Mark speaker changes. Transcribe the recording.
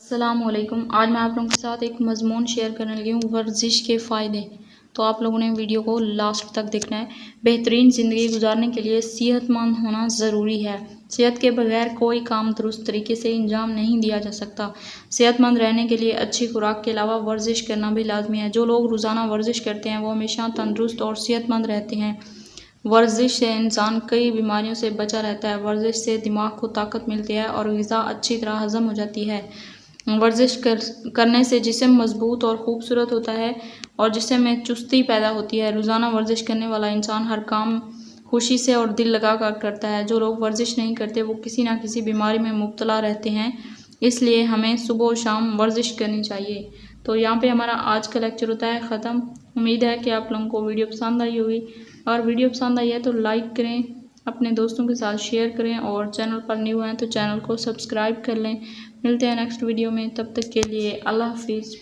Speaker 1: अस्सलामुअलैकुम। आज मैं आप लोगों के साथ एक मज़मून शेयर करने लगी हूँ, वर्जिश के फ़ायदे। तो आप लोगों ने वीडियो को लास्ट तक देखना है। बेहतरीन ज़िंदगी गुजारने के लिए सेहतमंद होना ज़रूरी है। सेहत के बगैर कोई काम दुरुस्त तरीके से अंजाम नहीं दिया जा सकता। सेहतमंद रहने के लिए अच्छी खुराक के अलावा वर्जिश करना भी लाजमी है। जो लोग रोज़ाना वर्जिश करते हैं वो हमेशा तंदुरुस्त और सेहतमंद रहते हैं। वर्जिश से इंसान कई बीमारियों से बचा रहता है। वर्जिश से दिमाग को ताकत मिलती है और ग़िज़ा अच्छी तरह हज़म हो जाती है। वर्जिश करने से जिस्म मज़बूत और ख़ूबसूरत होता है और जिस्म में चुस्ती पैदा होती है। रोज़ाना वर्जिश करने वाला इंसान हर काम खुशी से और दिल लगा कर करता है। जो लोग वर्जिश नहीं करते वो किसी न किसी बीमारी में मुब्तला रहते हैं, इसलिए हमें सुबह और शाम वर्जिश करनी चाहिए। तो यहाँ पे हमारा आज का लेक्चर होता है ख़त्म। उम्मीद है कि आप लोगों को वीडियो पसंद आई होगी। और वीडियो पसंद आई है तो लाइक करें, अपने दोस्तों के साथ शेयर करें और चैनल पर न्यू हैं तो चैनल को सब्सक्राइब कर लें। मिलते हैं नेक्स्ट वीडियो में, तब तक के लिए अल्लाह हाफिज़।